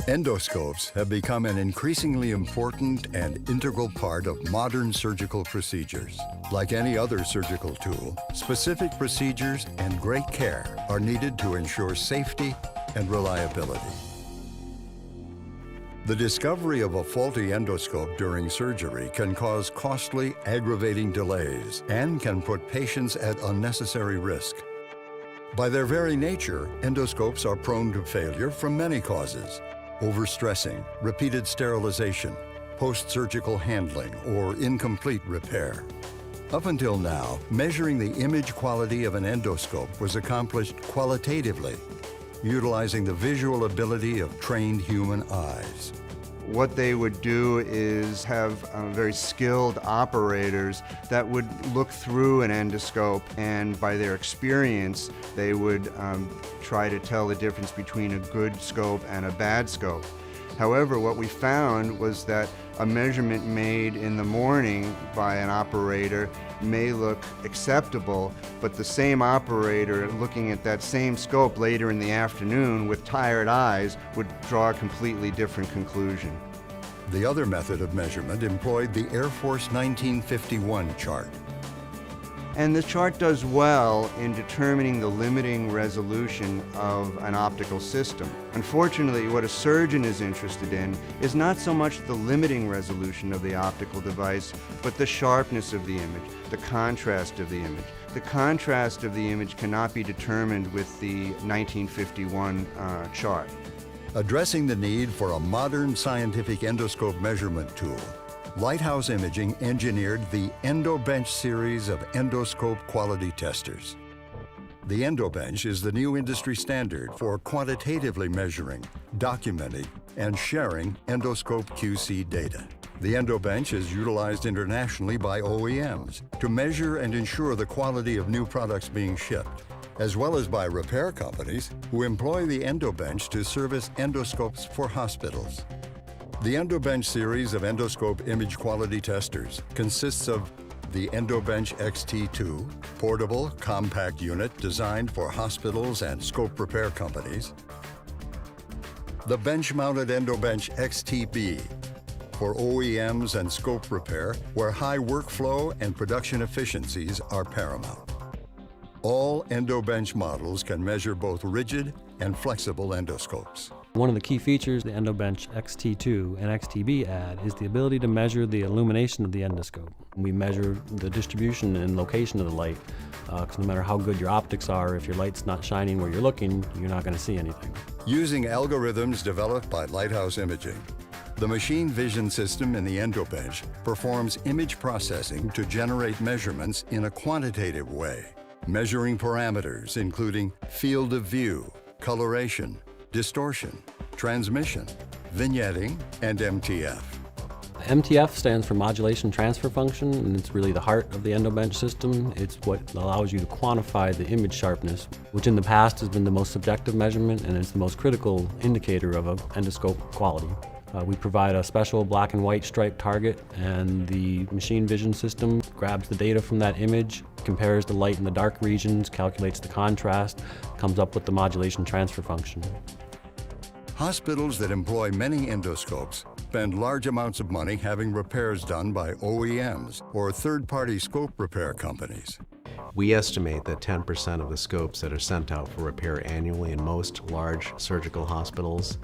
Endoscopes have become an increasingly important and integral part of modern surgical procedures. Like any other surgical tool, specific procedures and great care are needed to ensure safety and reliability. The discovery of a faulty endoscope during surgery can cause costly, aggravating delays and can put patients at unnecessary risk. By their very nature, endoscopes are prone to failure from many causes: overstressing, repeated sterilization, post-surgical handling, or incomplete repair. Up until now, measuring the image quality of an endoscope was accomplished qualitatively, utilizing the visual ability of trained human eyes. What they would do is have very skilled operators that would look through an endoscope, and by their experience, they would try to tell the difference between a good scope and a bad scope. However, what we found was that a measurement made in the morning by an operator may look acceptable, but the same operator looking at that same scope later in the afternoon with tired eyes would draw a completely different conclusion. The other method of measurement employed the Air Force 1951 chart. And the chart does well in determining the limiting resolution of an optical system. Unfortunately, what a surgeon is interested in is not so much the limiting resolution of the optical device, but the sharpness of the image, the contrast of the image. The contrast of the image cannot be determined with the 1951 chart. Addressing the need for a modern scientific endoscope measurement tool, Lighthouse Imaging engineered the EndoBench series of endoscope quality testers. The EndoBench is the new industry standard for quantitatively measuring, documenting, and sharing endoscope QC data. The EndoBench is utilized internationally by OEMs to measure and ensure the quality of new products being shipped, as well as by repair companies who employ the EndoBench to service endoscopes for hospitals. The EndoBench series of endoscope image quality testers consists of the EndoBench XT2, portable, compact unit designed for hospitals and scope repair companies, the bench-mounted EndoBench XTB, for OEMs and scope repair where high workflow and production efficiencies are paramount. All EndoBench models can measure both rigid and flexible endoscopes. One of the key features the EndoBench XT2 and XTB add is the ability to measure the illumination of the endoscope. We measure the distribution and location of the light, because no matter how good your optics are, if your light's not shining where you're looking, you're not going to see anything. Using algorithms developed by Lighthouse Imaging, the machine vision system in the EndoBench performs image processing to generate measurements in a quantitative way, measuring parameters including field of view, coloration, distortion, transmission, vignetting, and MTF. MTF stands for modulation transfer function, and it's really the heart of the EndoBench system. It's what allows you to quantify the image sharpness, which in the past has been the most subjective measurement, and it's the most critical indicator of an endoscope quality. We provide a special black and white striped target, and the machine vision system grabs the data from that image, compares the light in the dark regions, calculates the contrast, comes up with the modulation transfer function. Hospitals that employ many endoscopes spend large amounts of money having repairs done by OEMs or third-party scope repair companies. We estimate that 10% of the scopes that are sent out for repair annually in most large surgical hospitals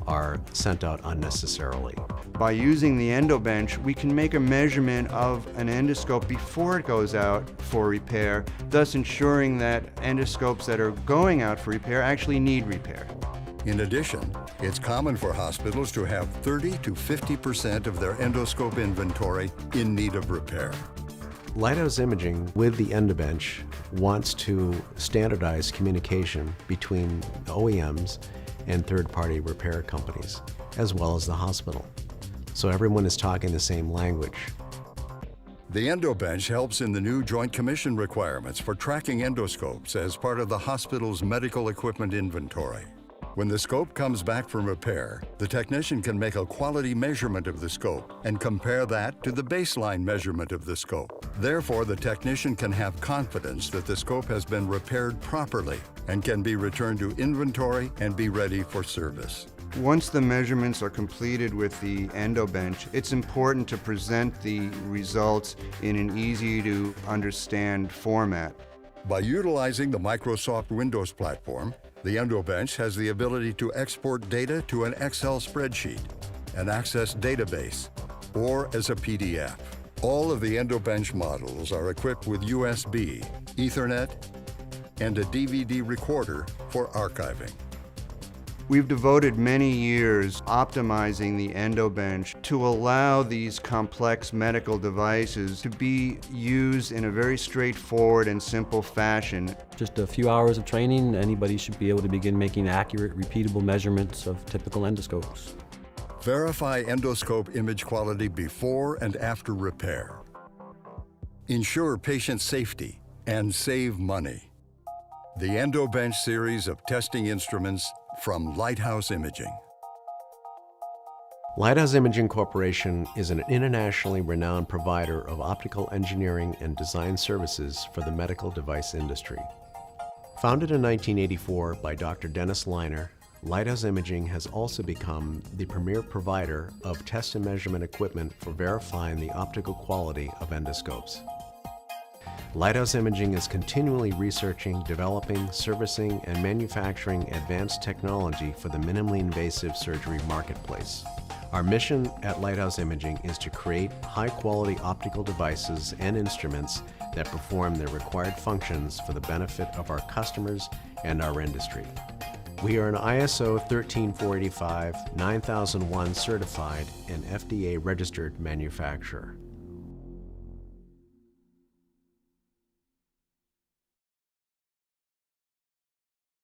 are sent out unnecessarily. By using the EndoBench, we can make a measurement of an endoscope before it goes out for repair, thus ensuring that endoscopes that are going out for repair actually need repair. In addition, it's common for hospitals to have 30 to 50% of their endoscope inventory in need of repair. Lighthouse Imaging, with the EndoBench, wants to standardize communication between OEMs and third-party repair companies, as well as the hospital. So everyone is talking the same language. The EndoBench helps in the new Joint Commission requirements for tracking endoscopes as part of the hospital's medical equipment inventory. When the scope comes back from repair, the technician can make a quality measurement of the scope and compare that to the baseline measurement of the scope. Therefore, the technician can have confidence that the scope has been repaired properly and can be returned to inventory and be ready for service. Once the measurements are completed with the EndoBench, it's important to present the results in an easy-to-understand format. By utilizing the Microsoft Windows platform, the EndoBench has the ability to export data to an Excel spreadsheet, an Access database, or as a PDF. All of the EndoBench models are equipped with USB, Ethernet, and a DVD recorder for archiving. We've devoted many years optimizing the EndoBench to allow these complex medical devices to be used in a very straightforward and simple fashion. Just a few hours of training, anybody should be able to begin making accurate, repeatable measurements of typical endoscopes. Verify endoscope image quality before and after repair. Ensure patient safety and save money. The EndoBench series of testing instruments from Lighthouse Imaging. Lighthouse Imaging Corporation is an internationally renowned provider of optical engineering and design services for the medical device industry. Founded in 1984 by Dr. Dennis Leiner, Lighthouse Imaging has also become the premier provider of test and measurement equipment for verifying the optical quality of endoscopes. Lighthouse Imaging is continually researching, developing, servicing, and manufacturing advanced technology for the minimally invasive surgery marketplace. Our mission at Lighthouse Imaging is to create high-quality optical devices and instruments that perform their required functions for the benefit of our customers and our industry. We are an ISO 13485, 9001 certified, and FDA registered manufacturer.